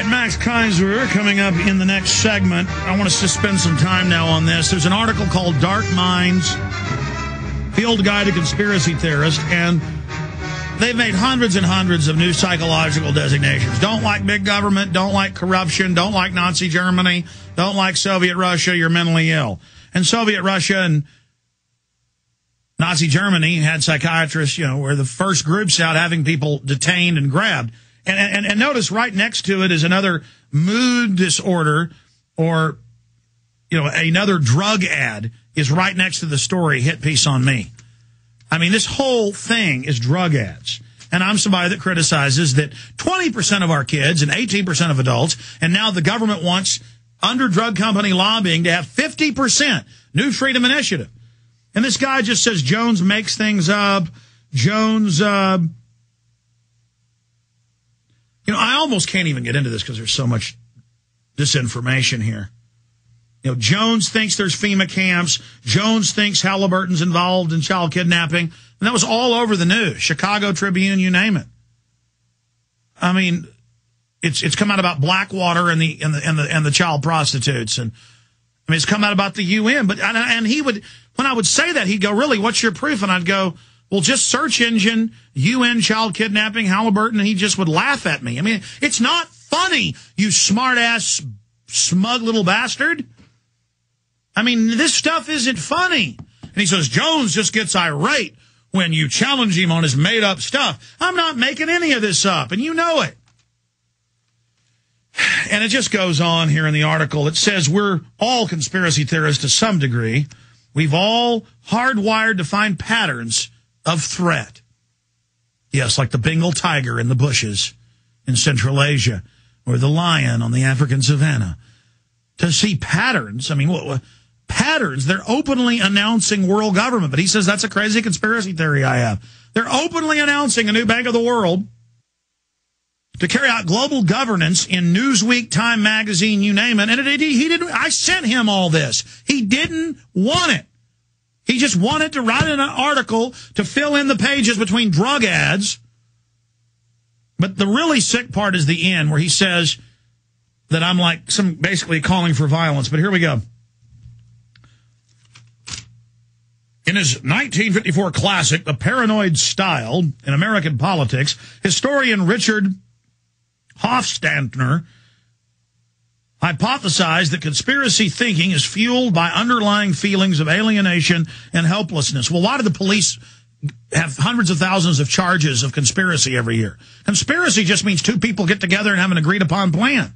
right, Max Kaiser coming up in the next segment. I want us to spend some time now on this. There's an article called Dark Minds, Field Guide to Conspiracy Theorists, and they've made hundreds and hundreds of new psychological designations. Don't like big government, don't like corruption, don't like Nazi Germany, don't like Soviet Russia, you're mentally ill. And Soviet Russia and Nazi Germany had psychiatrists, were the first groups out having people detained and grabbed. And notice right next to it is another mood disorder or, another drug ad is right next to the story, Hit Piece on Me. I mean, this whole thing is drug ads. And I'm somebody that criticizes that 20% of our kids and 18% of adults, and now the government wants, under drug company lobbying, to have 50%. New Freedom Initiative. And this guy just says Jones makes things up. Jones, I almost can't even get into this because there's so much disinformation here. Jones thinks there's FEMA camps. Jones thinks Halliburton's involved in child kidnapping. And that was all over the news. Chicago Tribune, you name it. I mean, it's come out about Blackwater and the child prostitutes. And I mean, it's come out about the UN. And he would, when I would say that, he'd go, really, what's your proof? And I'd go, well, just search engine, UN child kidnapping, Halliburton, and he just would laugh at me. I mean, it's not funny, you smart-ass, smug little bastard. I mean, this stuff isn't funny. And he says, Jones just gets irate when you challenge him on his made-up stuff. I'm not making any of this up, and you know it. And it just goes on here in the article. It says we're all conspiracy theorists to some degree. We've all hardwired to find patterns of threat. Yes, like the Bengal tiger in the bushes in Central Asia or the lion on the African savannah. To see patterns, I mean, what patterns? They're openly announcing world government. But he says that's a crazy conspiracy theory I have. They're openly announcing a new bank of the world to carry out global governance in Newsweek, Time Magazine, you name it. And he didn't. I sent him all this. He didn't want it. He just wanted to write an article to fill in the pages between drug ads. But the really sick part is the end where he says that I'm like basically calling for violence. But here we go. In his 1954 classic, The Paranoid Style in American Politics, historian Richard Hofstadter hypothesized that conspiracy thinking is fueled by underlying feelings of alienation and helplessness. Well, why do the police have hundreds of thousands of charges of conspiracy every year? Conspiracy just means two people get together and have an agreed-upon plan.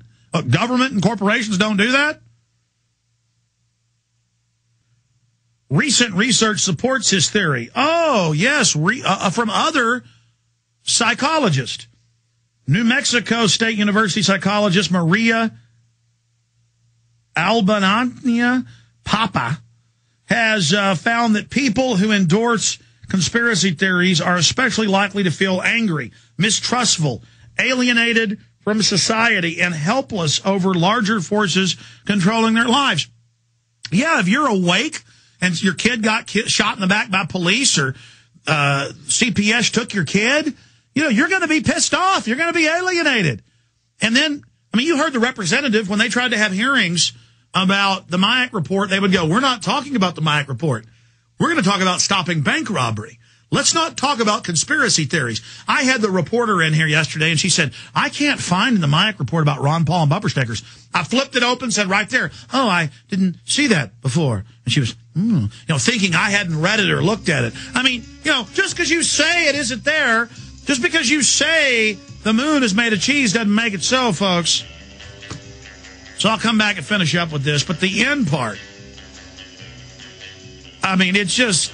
Government and corporations don't do that? Recent research supports his theory. Oh, yes, from other psychologists. New Mexico State University psychologist Maria Albanania Papa has found that people who endorse conspiracy theories are especially likely to feel angry, mistrustful, alienated from society, and helpless over larger forces controlling their lives. Yeah, if you're awake and your kid got shot in the back by police or CPS took your kid, you're going to be pissed off. You're going to be alienated. And then, I mean, you heard the representative when they tried to have hearings about the Mayak report, they would go, we're not talking about the Mayak report. We're going to talk about stopping bank robbery. Let's not talk about conspiracy theories. I had the reporter in here yesterday, and she said, I can't find in the Mayak report about Ron Paul and bumper stickers. I flipped it open, said right there, oh, I didn't see that before. And she was, thinking I hadn't read it or looked at it. I mean, just because you say it isn't there, just because you say the moon is made of cheese doesn't make it so, folks. So I'll come back and finish up with this. But the end part, I mean, it's just,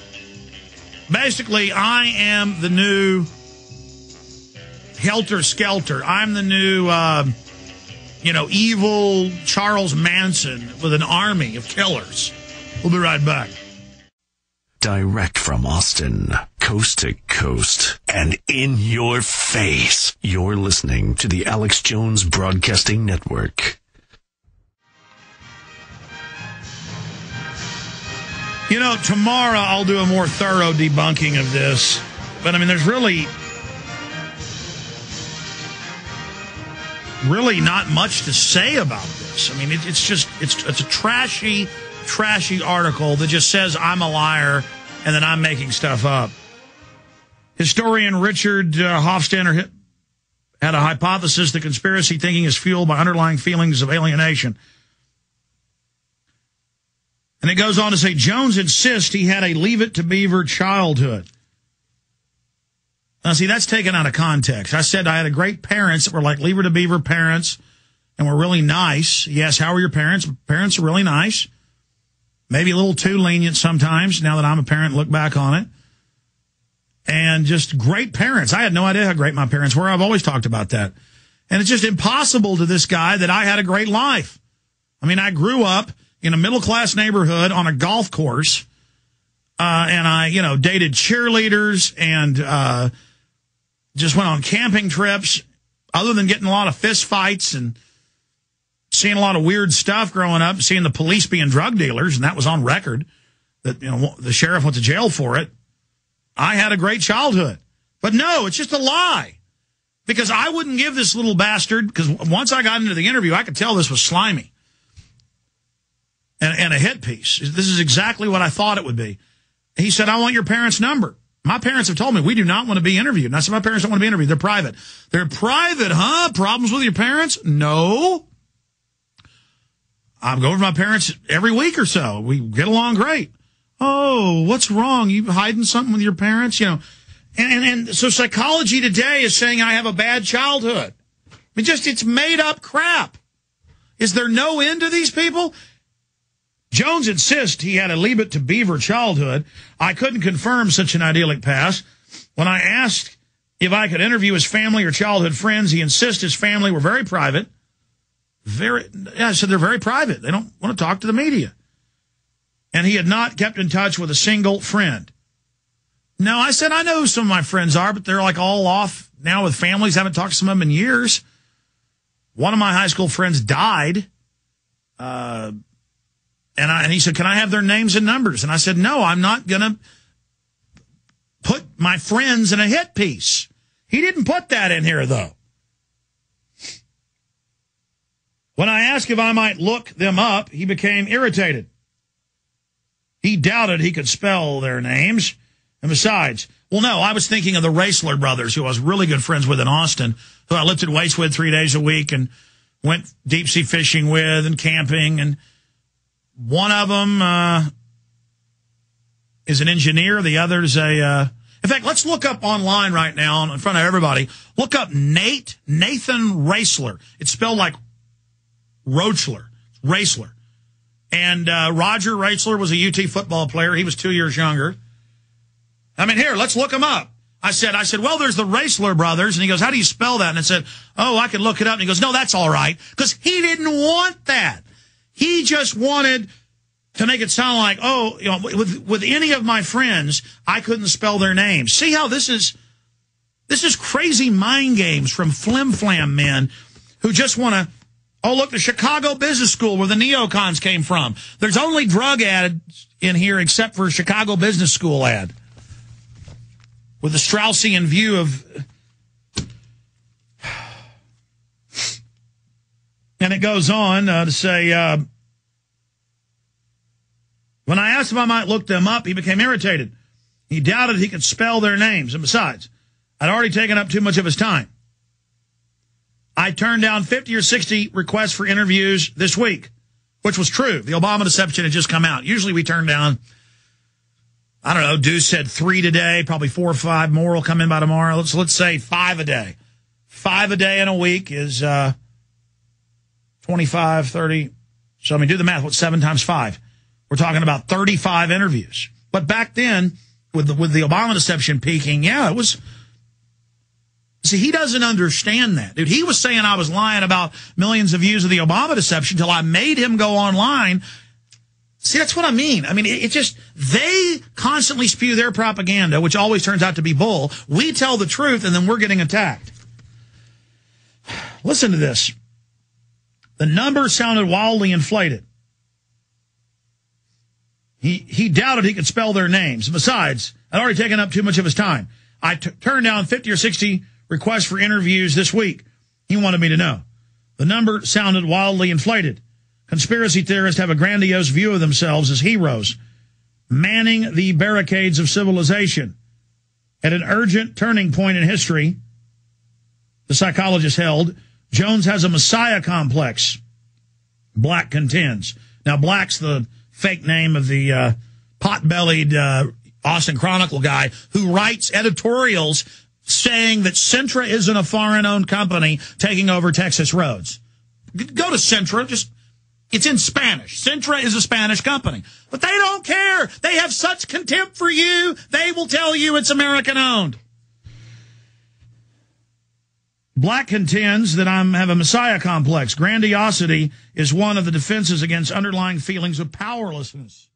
basically, I am the new Helter Skelter. I'm the new, evil Charles Manson with an army of killers. We'll be right back. Direct from Austin, coast to coast, and in your face. You're listening to the Alex Jones Broadcasting Network. Tomorrow I'll do a more thorough debunking of this. But, I mean, there's really... really not much to say about this. I mean, it's a trashy article that just says I'm a liar and that I'm making stuff up. Historian Richard Hofstadter had a hypothesis that conspiracy thinking is fueled by underlying feelings of alienation. And it goes on to say, Jones insists he had a Leave It to Beaver childhood. Now, see, that's taken out of context. I said I had great parents that were like Leave It to Beaver parents and were really nice. Yes, how were your parents? Parents are really nice. Maybe a little too lenient sometimes, now that I'm a parent and look back on it. And just great parents. I had no idea how great my parents were. I've always talked about that. And it's just impossible to this guy that I had a great life. I mean, I grew up in a middle-class neighborhood on a golf course, and I, dated cheerleaders and just went on camping trips. Other than getting a lot of fist fights and seeing a lot of weird stuff growing up, seeing the police being drug dealers, and that was on record, that the sheriff went to jail for it. I had a great childhood. But no, it's just a lie. Because I wouldn't give this little bastard, because once I got into the interview, I could tell this was slimy. And a hit piece. This is exactly what I thought it would be. He said, I want your parents' number. My parents have told me we do not want to be interviewed. And I said, my parents don't want to be interviewed. They're private. They're private, huh? Problems with your parents? No. I'm going with my parents every week or so. We get along great. Oh, what's wrong? You hiding something with your parents? And so psychology today is saying I have a bad childhood. I mean, it's made up crap. Is there no end to these people? Jones insists he had a Leave It to Beaver childhood. I couldn't confirm such an idyllic past. When I asked if I could interview his family or childhood friends, he insists his family were very private. I said they're very private. They don't want to talk to the media. And he had not kept in touch with a single friend. No, I said, I know who some of my friends are, but they're like all off now with families. I haven't talked to some of them in years. One of my high school friends died. And he said, can I have their names and numbers? And I said, no, I'm not going to put my friends in a hit piece. He didn't put that in here, though. When I asked if I might look them up, he became irritated. He doubted he could spell their names. And besides, well, no, I was thinking of the Raisler brothers, who I was really good friends with in Austin, who I lifted weights with 3 days a week and went deep sea fishing with and camping. And one of them is an engineer. The other's in fact, let's look up online right now in front of everybody. Look up Nathan Raisler. It's spelled like Roachler, Raisler. And Roger Raisler was a UT football player. He was 2 years younger. I mean, here, let's look him up. I said, well, there's the Raisler brothers. And he goes, how do you spell that? And I said, oh, I can look it up. And he goes, no, that's all right. Because he didn't want that. He just wanted to make it sound like, oh, with any of my friends, I couldn't spell their names. See how this is crazy mind games from flim-flam men who just want to, oh, look, the Chicago Business School where the neocons came from. There's only drug ads in here except for Chicago Business School ad. With the Straussian view of... And it goes on to say, when I asked if I might look them up, he became irritated. He doubted he could spell their names. And besides, I'd already taken up too much of his time. I turned down 50 or 60 requests for interviews this week, which was true. The Obama deception had just come out. Usually we turn down, I don't know, Deuce said 3 today, probably 4 or 5 more will come in by tomorrow. Let's say 5 a day. 5 a day in a week is 25, 30. So, I mean, do the math. What's 7 times 5? We're talking about 35 interviews. But back then, with the Obama deception peaking, yeah, it was... See, he doesn't understand that. Dude, he was saying I was lying about millions of views of the Obama deception until I made him go online. See, that's what I mean. I mean, it just, they constantly spew their propaganda, which always turns out to be bull. We tell the truth, and then we're getting attacked. Listen to this. The number sounded wildly inflated. He doubted he could spell their names. Besides, I'd already taken up too much of his time. I turned down 50 or 60 requests for interviews this week. He wanted me to know. The number sounded wildly inflated. Conspiracy theorists have a grandiose view of themselves as heroes, manning the barricades of civilization. At an urgent turning point in history, the psychologist held, Jones has a messiah complex. Black contends. Now, Black's the fake name of the pot-bellied Austin Chronicle guy who writes editorials saying that Centra isn't a foreign-owned company taking over Texas roads. Go to Centra. It's in Spanish. Centra is a Spanish company. But they don't care. They have such contempt for you, they will tell you it's American-owned. Black contends that I have a messiah complex. Grandiosity is one of the defenses against underlying feelings of powerlessness.